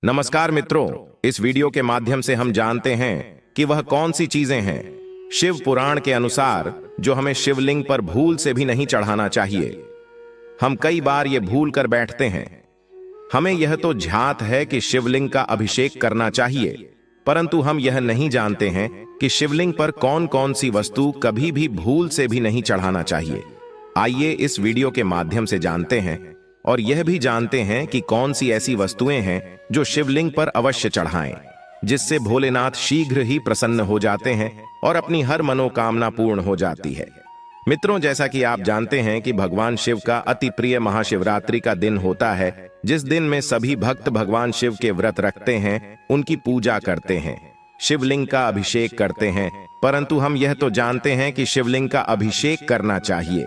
नमस्कार मित्रों, इस वीडियो के माध्यम से हम जानते हैं कि वह कौन सी चीजें हैं शिव पुराण के अनुसार जो हमें शिवलिंग पर भूल से भी नहीं चढ़ाना चाहिए। हम कई बार ये भूल कर बैठते हैं। हमें यह तो ध्यात है कि शिवलिंग का अभिषेक करना चाहिए, परंतु हम यह नहीं जानते हैं कि शिवलिंग पर कौन कौन सी वस्तु कभी भी भूल से भी नहीं चढ़ाना चाहिए। आइए इस वीडियो के माध्यम से जानते हैं और यह भी जानते हैं कि कौन सी ऐसी वस्तुएं हैं जो शिवलिंग पर अवश्य चढ़ाएं, जिससे भोलेनाथ शीघ्र ही प्रसन्न हो जाते हैं और अपनी हर मनोकामना पूर्ण हो जाती है। मित्रों, जैसा कि आप जानते हैं कि भगवान शिव का अति प्रिय महाशिवरात्रि का दिन होता है, जिस दिन में सभी भक्त भगवान शिव के व्रत रखते हैं, उनकी पूजा करते हैं, शिवलिंग का अभिषेक करते हैं। परंतु हम यह तो जानते हैं कि शिवलिंग का अभिषेक करना चाहिए,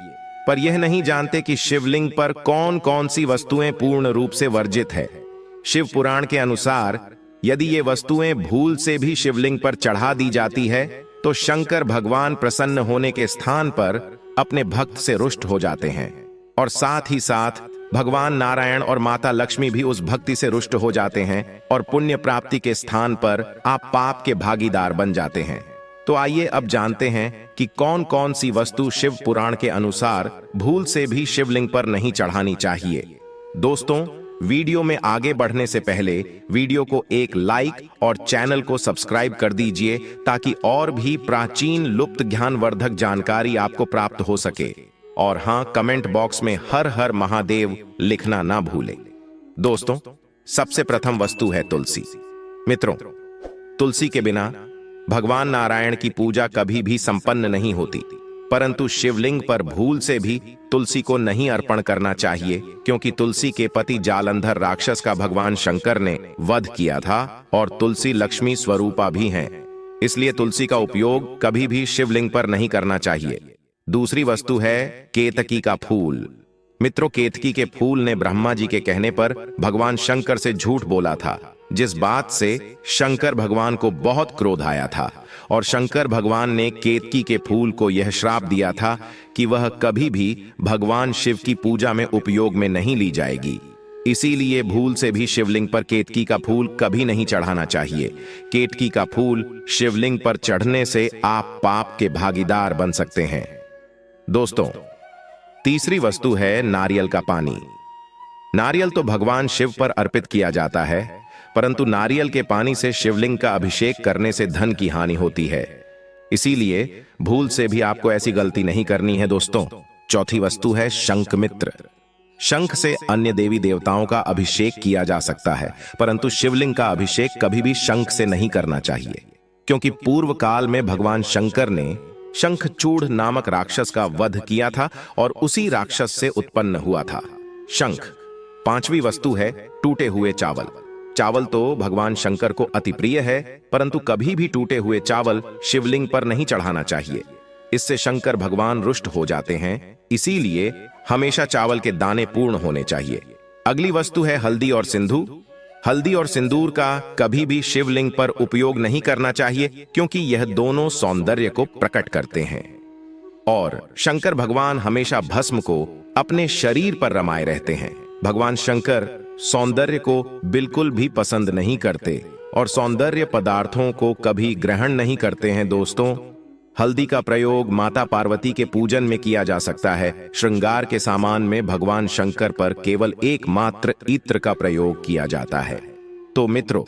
पर यह नहीं जानते कि शिवलिंग पर कौन कौन सी वस्तुएं पूर्ण रूप से वर्जित है। शिव पुराण के अनुसार यदि ये वस्तुएं भूल से भी शिवलिंग पर चढ़ा दी जाती है तो शंकर भगवान प्रसन्न होने के स्थान पर अपने भक्त से रुष्ट हो जाते हैं और साथ ही साथ भगवान नारायण और माता लक्ष्मी भी उस भक्ति से रुष्ट हो जाते हैं और पुण्य प्राप्ति के स्थान पर आप पाप के भागीदार बन जाते हैं। तो आइए अब जानते हैं कि कौन कौन सी वस्तु शिव पुराण के अनुसार भूल से भी शिवलिंग पर नहीं चढ़ानी चाहिए। दोस्तों, वीडियो में आगे बढ़ने से पहले वीडियो को एक लाइक और चैनल को सब्सक्राइब कर दीजिए ताकि और भी प्राचीन लुप्त ज्ञानवर्धक जानकारी आपको प्राप्त हो सके। और हां, कमेंट बॉक्स में हर हर महादेव लिखना ना भूलें। दोस्तों, सबसे प्रथम वस्तु है तुलसी। मित्रों, तुलसी के बिना भगवान नारायण की पूजा कभी भी संपन्न नहीं होती, परंतु शिवलिंग पर भूल से भी तुलसी को नहीं अर्पण करना चाहिए, क्योंकि तुलसी के पति जालंधर राक्षस का भगवान शंकर ने वध किया था और तुलसी लक्ष्मी स्वरूपा भी हैं। इसलिए तुलसी का उपयोग कभी भी शिवलिंग पर नहीं करना चाहिए। दूसरी वस्तु है केतकी का फूल। मित्रों, केतकी के फूल ने ब्रह्मा जी के कहने पर भगवान शंकर से झूठ बोला था, जिस बात से शंकर भगवान को बहुत क्रोध आया था और शंकर भगवान ने केतकी के फूल को यह श्राप दिया था कि वह कभी भी भगवान शिव की पूजा में उपयोग में नहीं ली जाएगी। इसीलिए भूल से भी शिवलिंग पर केतकी का फूल कभी नहीं चढ़ाना चाहिए। केतकी का फूल शिवलिंग पर चढ़ने से आप पाप के भागीदार बन सकते हैं। दोस्तों, तीसरी वस्तु है नारियल का पानी। नारियल तो भगवान शिव पर अर्पित किया जाता है, परंतु नारियल के पानी से शिवलिंग का अभिषेक करने से धन की हानि होती है। इसीलिए भूल से भी आपको ऐसी गलती नहीं करनी है। दोस्तों, चौथी वस्तु है शंख मित्र। शंख से अन्य देवी देवताओं का अभिषेक किया जा सकता है, परंतु शिवलिंग का अभिषेक कभी भी शंख से नहीं करना चाहिए, क्योंकि पूर्व काल में भगवान शंकर ने शंखचूड़ नामक राक्षस का वध किया था और उसी राक्षस से उत्पन्न हुआ था शंख। पांचवी वस्तु है टूटे हुए चावल। चावल तो भगवान शंकर को अति प्रिय है, परंतु कभी भी टूटे हुए चावल शिवलिंग पर नहीं चढ़ाना चाहिए। इससे शंकर भगवान रुष्ट हो जाते हैं। इसीलिए हमेशा चावल के दाने पूर्ण होने चाहिए। अगली वस्तु है हल्दी और सिंदूर। हल्दी और सिंदूर का कभी भी शिवलिंग पर उपयोग नहीं करना चाहिए, क्योंकि यह दोनों सौंदर्य को प्रकट करते हैं और शंकर भगवान हमेशा भस्म को अपने शरीर पर रमाए रहते हैं। भगवान शंकर सौंदर्य को बिल्कुल भी पसंद नहीं करते और सौंदर्य पदार्थों को कभी ग्रहण नहीं करते हैं। दोस्तों, हल्दी का प्रयोग माता पार्वती के पूजन में किया जा सकता है। श्रृंगार के सामान में भगवान शंकर पर केवल एकमात्र इत्र का प्रयोग किया जाता है। तो मित्रों,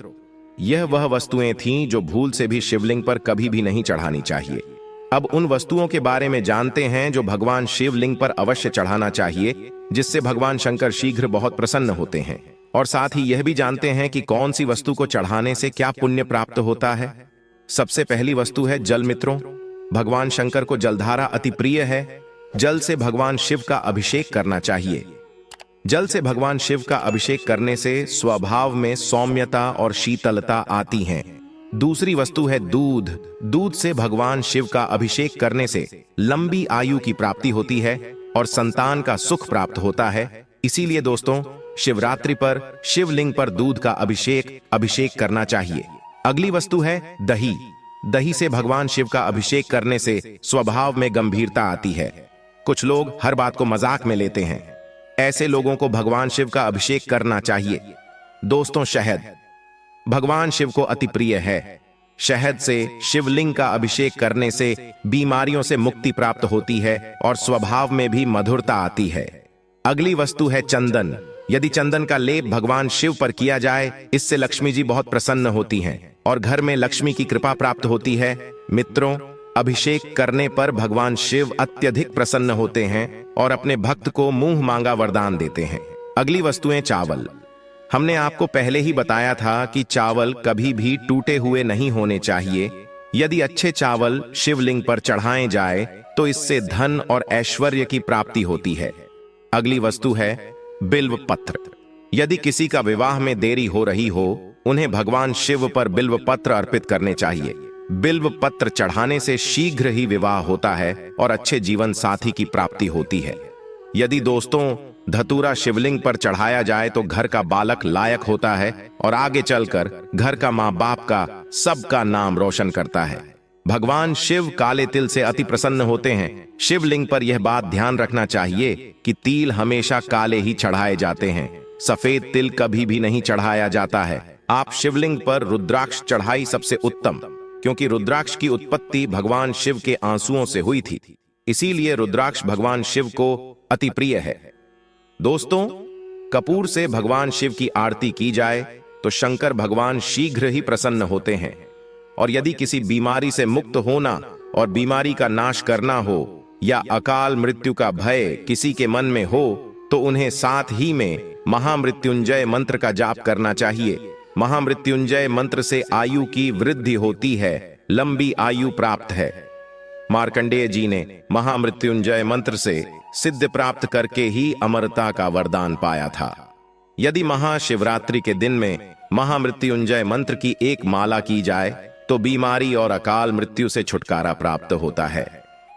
यह वह वस्तुएं थीं जो भूल से भी शिवलिंग पर कभी भी नहीं चढ़ानी चाहिए। अब उन वस्तुओं के बारे में जानते हैं जो भगवान शिवलिंग पर अवश्य चढ़ाना चाहिए, जिससे भगवान शंकर शीघ्र बहुत प्रसन्न होते हैं। और साथ ही यह भी जानते हैं कि कौन सी वस्तु को चढ़ाने से क्या पुण्य प्राप्त होता है। सबसे पहली वस्तु है जल। मित्रों, भगवान शंकर को जलधारा अति प्रिय है। जल से भगवान शिव का अभिषेक करना चाहिए। जल से भगवान शिव का अभिषेक करने से स्वभाव में सौम्यता और शीतलता आती है। दूसरी वस्तु है दूध। दूध से भगवान शिव का अभिषेक करने से लंबी आयु की प्राप्ति होती है और संतान का सुख प्राप्त होता है। इसीलिए दोस्तों, शिवरात्रि पर शिवलिंग पर दूध का अभिषेक करना चाहिए। अगली वस्तु है दही। दही से भगवान शिव का अभिषेक करने से स्वभाव में गंभीरता आती है। कुछ लोग हर बात को मजाक में लेते हैं। ऐसे लोगों को भगवान शिव का अभिषेक करना चाहिए। दोस्तों, शहद। भगवान शिव को अति प्रिय है। शहद से शिवलिंग का अभिषेक करने से बीमारियों से मुक्ति प्राप्त होती है और स्वभाव में भी मधुरता आती है। अगली वस्तु है चंदन। यदि चंदन का लेप भगवान शिव पर किया जाए, इससे लक्ष्मी जी बहुत प्रसन्न होती हैं और घर में लक्ष्मी की कृपा प्राप्त होती है। मित्रों, अभिषेक करने पर भगवान शिव अत्यधिक प्रसन्न होते हैं और अपने भक्त को मुंह मांगा वरदान देते हैं। अगली वस्तुएं चावल। हमने आपको पहले ही बताया था कि चावल कभी भी टूटे हुए नहीं होने चाहिए। यदि अच्छे चावल शिवलिंग पर चढ़ाए जाए तो इससे धन और ऐश्वर्य की प्राप्ति होती है। अगली वस्तु है बिल्व पत्र। यदि किसी का विवाह में देरी हो रही हो, उन्हें भगवान शिव पर बिल्व पत्र अर्पित करने चाहिए। बिल्व पत्र चढ़ाने से शीघ्र ही विवाह होता है और अच्छे जीवन साथी की प्राप्ति होती है। यदि दोस्तों धतूरा शिवलिंग पर चढ़ाया जाए तो घर का बालक लायक होता है और आगे चलकर घर का माँ बाप का सबका नाम रोशन करता है। भगवान शिव काले तिल से अति प्रसन्न होते हैं। शिवलिंग पर यह बात ध्यान रखना चाहिए कि तिल हमेशा काले ही चढ़ाए जाते हैं, सफेद तिल कभी भी नहीं चढ़ाया जाता है। आप शिवलिंग पर रुद्राक्ष चढ़ाई सबसे उत्तम, क्योंकि रुद्राक्ष की उत्पत्ति भगवान शिव के आंसुओं से हुई थी, इसीलिए रुद्राक्ष भगवान शिव को अति प्रिय है। दोस्तों, कपूर से भगवान शिव की आरती की जाए तो शंकर भगवान शीघ्र ही प्रसन्न होते हैं। और यदि किसी बीमारी से मुक्त होना और बीमारी का नाश करना हो या अकाल मृत्यु का भय किसी के मन में हो तो उन्हें साथ ही में महामृत्युंजय मंत्र का जाप करना चाहिए। महामृत्युंजय मंत्र से आयु की वृद्धि होती है, लंबी आयु प्राप्त है। मार्कंडेय जी ने महामृत्युंजय मंत्र से सिद्ध प्राप्त करके ही अमरता का वरदान पाया था। यदि महाशिवरात्रि के दिन में महामृत्युंजय मंत्र की एक माला की जाए तो बीमारी और अकाल मृत्यु से छुटकारा प्राप्त होता है।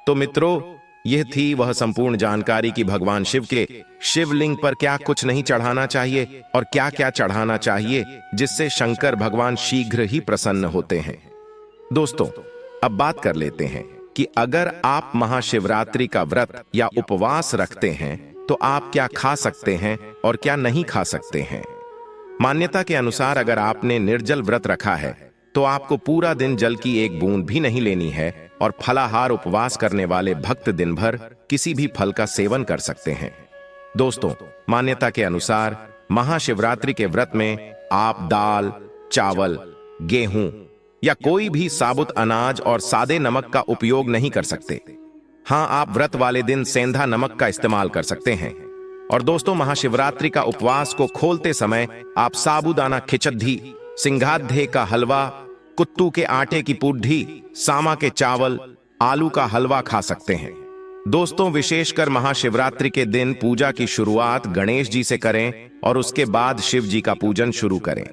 तो मित्रों, यह थी वह संपूर्ण जानकारी कि भगवान शिव के शिवलिंग पर क्या कुछ नहीं चढ़ाना चाहिए और क्या क्या चढ़ाना चाहिए, जिससे शंकर भगवान शीघ्र ही प्रसन्न होते हैं। दोस्तों, अब बात कर लेते हैं कि अगर आप महाशिवरात्रि का व्रत या उपवास रखते हैं तो आप क्या खा सकते हैं और क्या नहीं खा सकते हैं। मान्यता के अनुसार अगर आपने निर्जल व्रत रखा है तो आपको पूरा दिन जल की एक बूंद भी नहीं लेनी है और फलाहार उपवास करने वाले भक्त दिन भर किसी भी फल का सेवन कर सकते हैं। दोस्तों, मान्यता के अनुसार महाशिवरात्रि के व्रत में आप दाल, चावल, गेहूं या कोई भी साबुत अनाज और सादे नमक का उपयोग नहीं कर सकते। हां, आप व्रत वाले दिन सेंधा नमक का इस्तेमाल कर सकते हैं। और दोस्तों, महाशिवरात्रि का उपवास को खोलते समय आप साबूदाना खिचड़ी, सिंघाधे का हलवा, कुत्तू के आटे की पुड्ढी, सामा के चावल, आलू का हलवा खा सकते हैं। दोस्तों, विशेषकर महाशिवरात्रि के दिन पूजा की शुरुआत गणेश जी से करें और उसके बाद शिव जी का पूजन शुरू करें।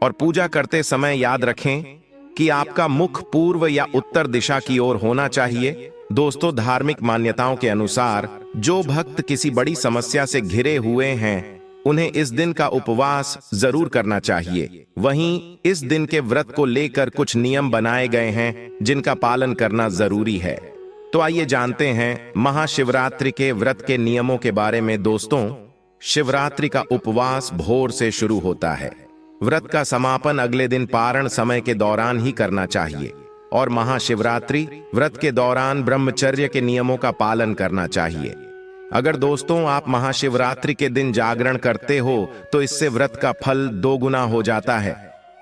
और पूजा करते समय याद रखें कि आपका मुख पूर्व या उत्तर दिशा की ओर होना चाहिए। दोस्तों, धार्मिक मान्यताओं के अनुसार जो भक्त किसी बड़ी समस्या से घिरे हुए हैं उन्हें इस दिन का उपवास जरूर करना चाहिए। वहीं इस दिन के व्रत को लेकर कुछ नियम बनाए गए हैं जिनका पालन करना जरूरी है। तो आइए जानते हैं महाशिवरात्रि के व्रत के नियमों के बारे में। दोस्तों, शिवरात्रि का उपवास भोर से शुरू होता है। व्रत का समापन अगले दिन पारण समय के दौरान ही करना चाहिए और महाशिवरात्रि व्रत के दौरान ब्रह्मचर्य के नियमों का पालन करना चाहिए। अगर दोस्तों आप महाशिवरात्रि के दिन जागरण करते हो तो इससे व्रत का फल 2 गुना हो जाता है।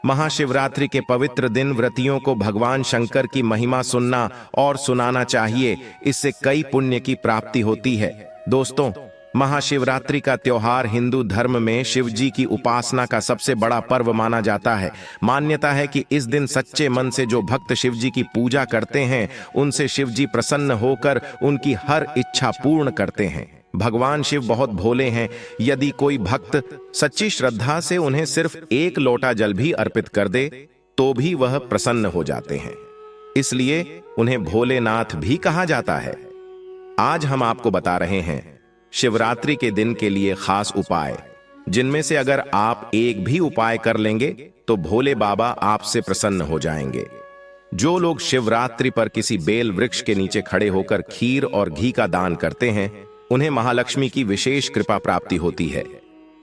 महाशिवरात्रि के पवित्र दिन व्रतियों को भगवान शंकर की महिमा सुनना और सुनाना चाहिए, इससे कई पुण्य की प्राप्ति होती है। दोस्तों, महाशिवरात्रि का त्योहार हिंदू धर्म में शिव जी की उपासना का सबसे बड़ा पर्व माना जाता है। मान्यता है कि इस दिन सच्चे मन से जो भक्त शिव जी की पूजा करते हैं उनसे शिव जी प्रसन्न होकर उनकी हर इच्छा पूर्ण करते हैं। भगवान शिव बहुत भोले हैं। यदि कोई भक्त सच्ची श्रद्धा से उन्हें सिर्फ 1 लोटा जल भी अर्पित कर दे तो भी वह प्रसन्न हो जाते हैं, इसलिए उन्हें भोलेनाथ भी कहा जाता है। आज हम आपको बता रहे हैं शिवरात्रि के दिन के लिए खास उपाय, जिनमें से अगर आप एक भी उपाय कर लेंगे तो भोले बाबा आपसे प्रसन्न हो जाएंगे। जो लोग शिवरात्रि पर किसी बेल वृक्ष के नीचे खड़े होकर खीर और घी का दान करते हैं उन्हें महालक्ष्मी की विशेष कृपा प्राप्ति होती है।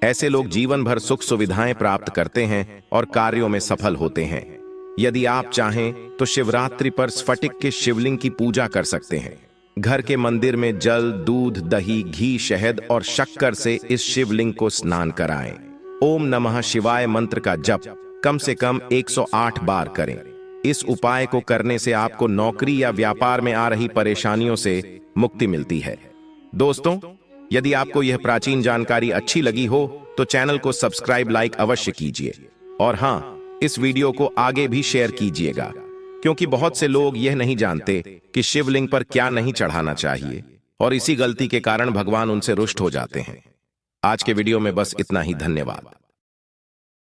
ऐसे लोग जीवन भर सुख सुविधाएं प्राप्त करते हैं और कार्यों में सफल होते हैं। यदि आप चाहें तो शिवरात्रि पर स्फटिक के शिवलिंग की पूजा कर सकते हैं। घर के मंदिर में जल, दूध, दही, घी, शहद और शक्कर से इस शिवलिंग को स्नान कराएं। ओम नमः शिवाय मंत्र का जप कम से कम 108 बार करें। इस उपाय को करने से आपको नौकरी या व्यापार में आ रही परेशानियों से मुक्ति मिलती है। दोस्तों, यदि आपको यह प्राचीन जानकारी अच्छी लगी हो तो चैनल को सब्सक्राइब, लाइक अवश्य कीजिए और हाँ, इस वीडियो को आगे भी शेयर कीजिएगा, क्योंकि बहुत से लोग यह नहीं जानते कि शिवलिंग पर क्या नहीं चढ़ाना चाहिए और इसी गलती के कारण भगवान उनसे रुष्ट हो जाते हैं। आज के वीडियो में बस इतना ही। धन्यवाद।